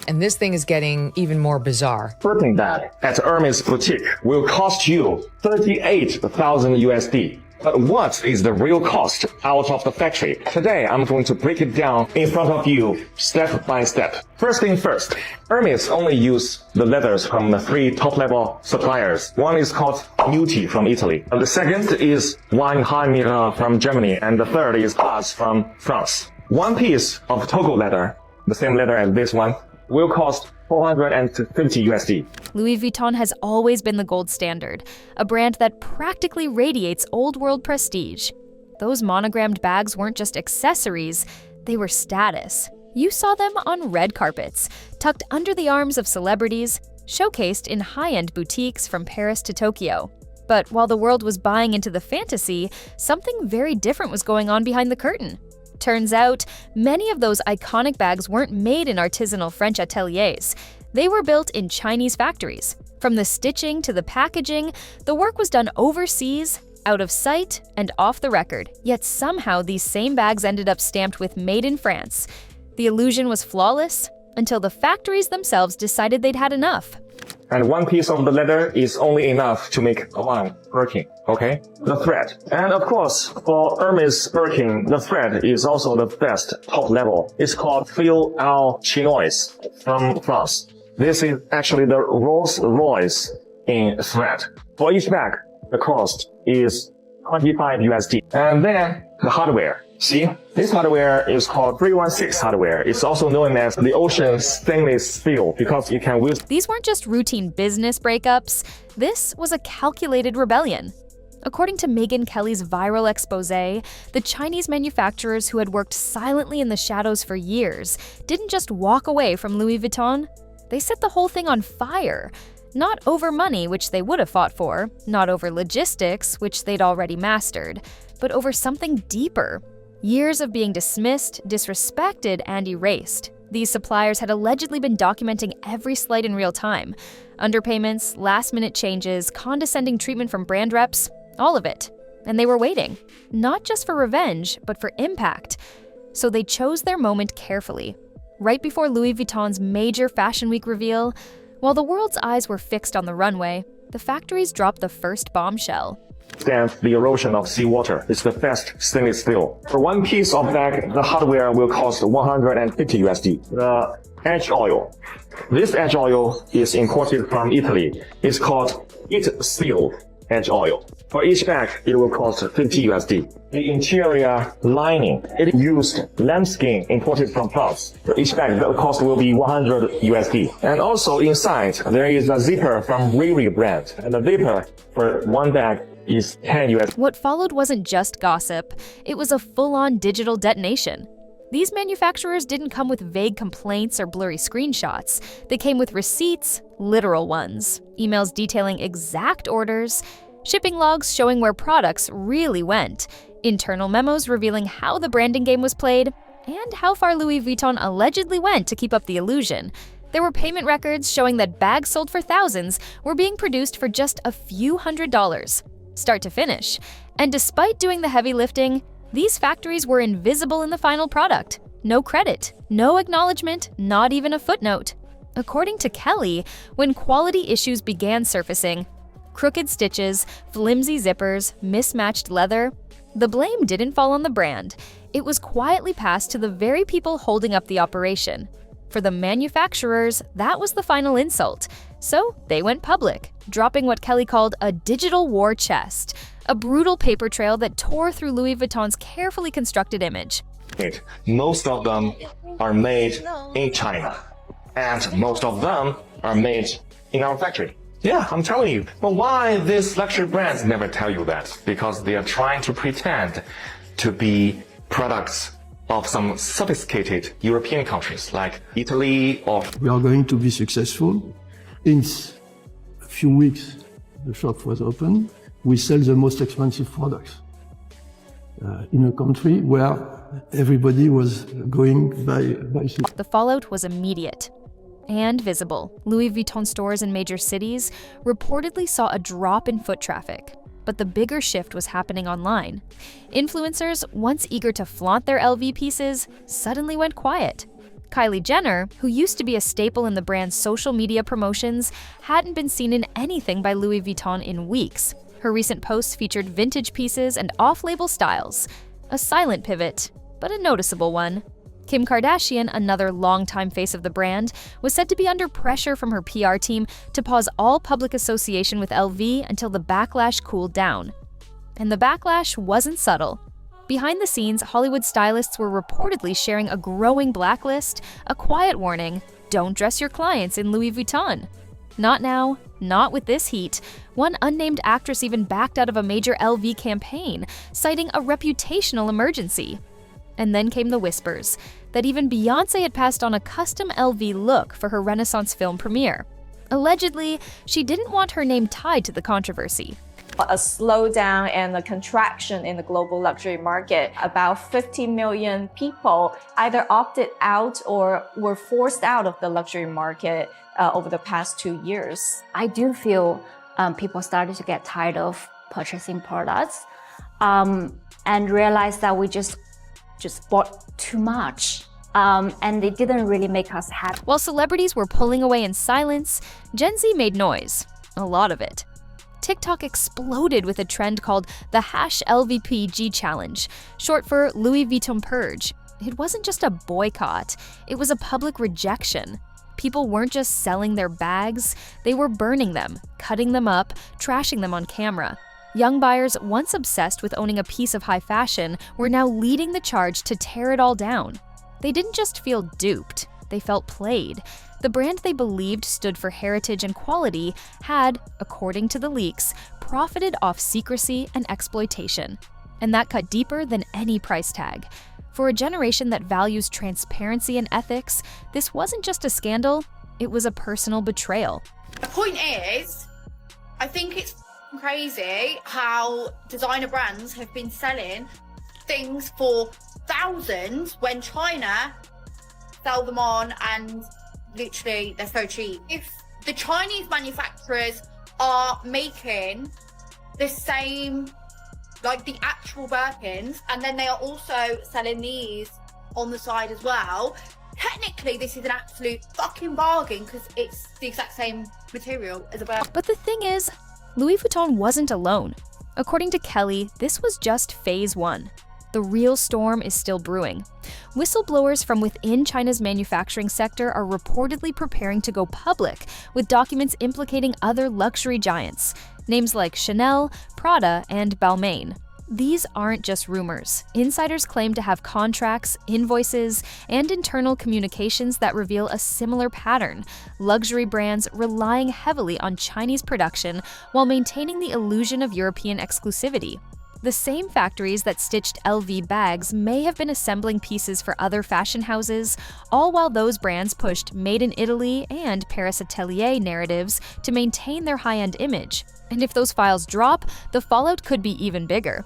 And this thing is getting even more bizarre. Birthing bag at Hermes boutique will cost you 38,000 USD. But what is the real cost out of the factory? Today, I'm going to break it down in front of you step by step. First thing first, Hermes only use the leathers from the 3 top-level suppliers. One is called Muti from Italy. And the second is Weinheim from Germany. And the third is Haas from France. One piece of Togo leather, the same leather as this one, will cost 450 USD. Louis Vuitton has always been the gold standard, a brand that practically radiates old-world prestige. Those monogrammed bags weren't just accessories, they were status. You saw them on red carpets, tucked under the arms of celebrities, showcased in high-end boutiques from Paris to Tokyo. But while the world was buying into the fantasy, something very different was going on behind the curtain. Turns out, many of those iconic bags weren't made in artisanal French ateliers. They were built in Chinese factories. From the stitching to the packaging, the work was done overseas, out of sight, and off the record. Yet somehow these same bags ended up stamped with Made in France. The illusion was flawless until the factories themselves decided they'd had enough. And one piece of the leather is only enough to make one Birkin, okay? The thread. And of course, for Hermes Birkin, the thread is also the best top level. It's called Fil al Chinois from France. This is actually the Rolls Royce in thread. For each bag, the cost is 25 USD. And then the hardware. See, this hardware is called 316 hardware. It's also known as the ocean stainless steel because it can withstand. These weren't just routine business breakups. This was a calculated rebellion. According to Megyn Kelly's viral expose, the Chinese manufacturers who had worked silently in the shadows for years didn't just walk away from Louis Vuitton. They set the whole thing on fire. Not over money, which they would have fought for, not over logistics, which they'd already mastered, but over something deeper. Years of being dismissed, disrespected, and erased. These suppliers had allegedly been documenting every slight in real time. Underpayments, last-minute changes, condescending treatment from brand reps, all of it. And they were waiting, not just for revenge, but for impact. So they chose their moment carefully. Right before Louis Vuitton's major Fashion Week reveal, while the world's eyes were fixed on the runway, the factories dropped the first bombshell. The erosion of seawater. It's the best stainless steel. For one piece of bag, the hardware will cost 150 USD. The edge oil. This edge oil is imported from Italy. It's called It Seal edge oil. For each bag, it will cost 50 USD. The interior lining, it used lambskin imported from France. For each bag, the cost will be 100 USD. And also inside, there is a zipper from Riri brand. And the zipper for one bag is 10 USD. What followed wasn't just gossip, it was a full-on digital detonation. These manufacturers didn't come with vague complaints or blurry screenshots. They came with receipts, literal ones, emails detailing exact orders, shipping logs showing where products really went, internal memos revealing how the branding game was played, and how far Louis Vuitton allegedly went to keep up the illusion. There were payment records showing that bags sold for thousands were being produced for just a few $100s. Start to finish. And despite doing the heavy lifting, these factories were invisible in the final product. No credit, no acknowledgement, not even a footnote. According to Kelly, when quality issues began surfacing, crooked stitches, flimsy zippers, mismatched leather, the blame didn't fall on the brand. It was quietly passed to the very people holding up the operation. For the manufacturers, that was the final insult. So they went public, dropping what Kelly called a digital war chest, a brutal paper trail that tore through Louis Vuitton's carefully constructed image. Most of them are made in China, and most of them are made in our factory. Yeah, I'm telling you. But why these luxury brands never tell you that? Because they are trying to pretend to be products of some sophisticated European countries like Italy or... We are going to be successful. In a few weeks, the shop was open. We sell the most expensive products in a country where everybody was going by. The fallout was immediate and visible. Louis Vuitton stores in major cities reportedly saw a drop in foot traffic. But the bigger shift was happening online. Influencers, once eager to flaunt their LV pieces, suddenly went quiet. Kylie Jenner, who used to be a staple in the brand's social media promotions, hadn't been seen in anything by Louis Vuitton in weeks. Her recent posts featured vintage pieces and off-label styles. A silent pivot, but a noticeable one. Kim Kardashian, another longtime face of the brand, was said to be under pressure from her PR team to pause all public association with LV until the backlash cooled down. And the backlash wasn't subtle. Behind the scenes, Hollywood stylists were reportedly sharing a growing blacklist, a quiet warning, don't dress your clients in Louis Vuitton. Not now, not with this heat. One unnamed actress even backed out of a major LV campaign, citing a reputational emergency. And then came the whispers that even Beyoncé had passed on a custom LV look for her Renaissance film premiere. Allegedly, she didn't want her name tied to the controversy. A slowdown and a contraction in the global luxury market. About 50 million people either opted out or were forced out of the luxury market over the past 2 years. I do feel people started to get tired of purchasing products and realize that we just bought too much. And it didn't really make us happy. While celebrities were pulling away in silence, Gen Z made noise. A lot of it. TikTok exploded with a trend called the #LVPG challenge, short for Louis Vuitton Purge. It wasn't just a boycott, it was a public rejection. People weren't just selling their bags, they were burning them, cutting them up, trashing them on camera. Young buyers, once obsessed with owning a piece of high fashion, were now leading the charge to tear it all down. They didn't just feel duped, they felt played. The brand they believed stood for heritage and quality had, according to the leaks, profited off secrecy and exploitation. And that cut deeper than any price tag. For a generation that values transparency and ethics, this wasn't just a scandal, it was a personal betrayal. The point is, I think it's crazy how designer brands have been selling things for thousands when China sell them on and literally they're so cheap. If the Chinese manufacturers are making the same, like the actual Birkins, and then they are also selling these on the side as well, technically this is an absolute fucking bargain because it's the exact same material as a Birkin. But the thing is, Louis Vuitton wasn't alone. According to Kelly, this was just phase one. The real storm is still brewing. Whistleblowers from within China's manufacturing sector are reportedly preparing to go public with documents implicating other luxury giants, names like Chanel, Prada, and Balmain. These aren't just rumors. Insiders claim to have contracts, invoices, and internal communications that reveal a similar pattern: luxury brands relying heavily on Chinese production while maintaining the illusion of European exclusivity. The same factories that stitched LV bags may have been assembling pieces for other fashion houses, all while those brands pushed Made in Italy and Paris Atelier narratives to maintain their high-end image. And if those files drop, the fallout could be even bigger.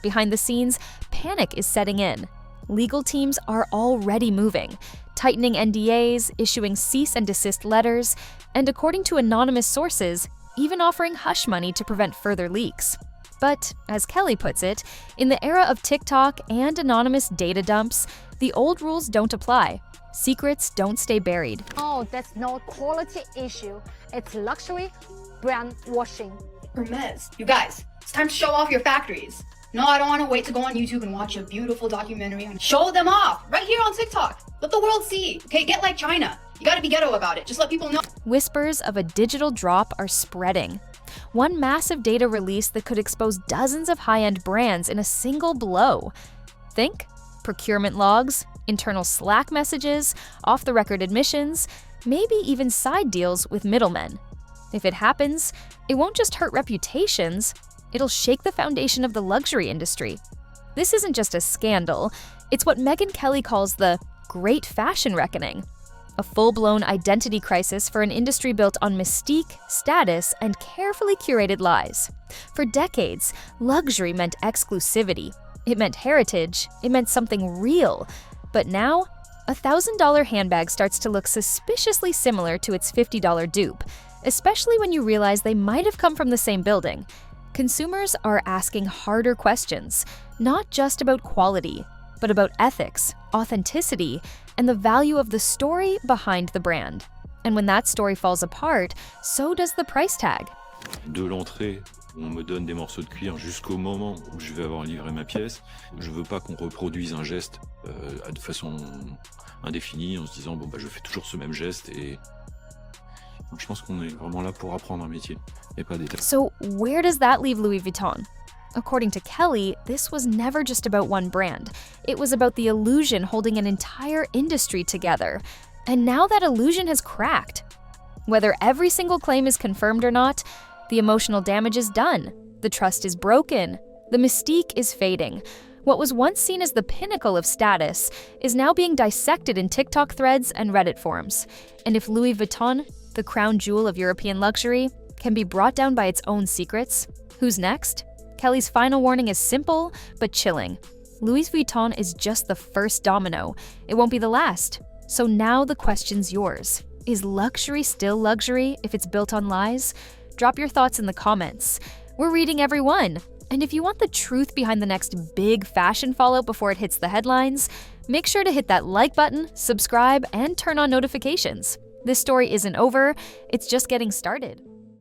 Behind the scenes, panic is setting in. Legal teams are already moving, tightening NDAs, issuing cease and desist letters, and according to anonymous sources, even offering hush money to prevent further leaks. But, as Kelly puts it, in the era of TikTok and anonymous data dumps, the old rules don't apply. Secrets don't stay buried. Oh, that's not a quality issue. It's luxury brand washing. Hermes, you guys, it's time to show off your factories. No, I don't want to wait to go on YouTube and watch a beautiful documentary and show them off right here on TikTok. Let the world see. Okay, get like China. You gotta be ghetto about it. Just let people know. Whispers of a digital drop are spreading. One massive data release that could expose dozens of high-end brands in a single blow. Think procurement logs, internal Slack messages, off-the-record admissions, maybe even side deals with middlemen. If it happens, it won't just hurt reputations, it'll shake the foundation of the luxury industry. This isn't just a scandal, it's what Megyn Kelly calls the Great Fashion Reckoning. A full-blown identity crisis for an industry built on mystique, status, and carefully curated lies. For decades, luxury meant exclusivity. It meant heritage. It meant something real. But now, a $1,000 handbag starts to look suspiciously similar to its $50 dupe, especially when you realize they might have come from the same building. Consumers are asking harder questions, not just about quality, but about ethics, authenticity, and the value of the story behind the brand. And when that story falls apart, so does the price tag. De l'entrée, on me donne des morceaux de cuir jusqu'au moment où je vais avoir livré ma pièce. Je veux pas qu'on reproduise un geste de façon indéfinie en se disant bon bah je fais toujours ce même geste et donc, je pense qu'on est vraiment là pour apprendre un métier et pas des. So where does that leave Louis Vuitton? According to Kelly, this was never just about one brand. It was about the illusion holding an entire industry together. And now that illusion has cracked. Whether every single claim is confirmed or not, the emotional damage is done. The trust is broken. The mystique is fading. What was once seen as the pinnacle of status is now being dissected in TikTok threads and Reddit forums. And if Louis Vuitton, the crown jewel of European luxury, can be brought down by its own secrets, who's next? Kelly's final warning is simple but chilling. Louis Vuitton is just the first domino. It won't be the last. So now the question's yours. Is luxury still luxury if it's built on lies? Drop your thoughts in the comments. We're reading every one. And if you want the truth behind the next big fashion fallout before it hits the headlines, make sure to hit that like button, subscribe, and turn on notifications. This story isn't over, it's just getting started.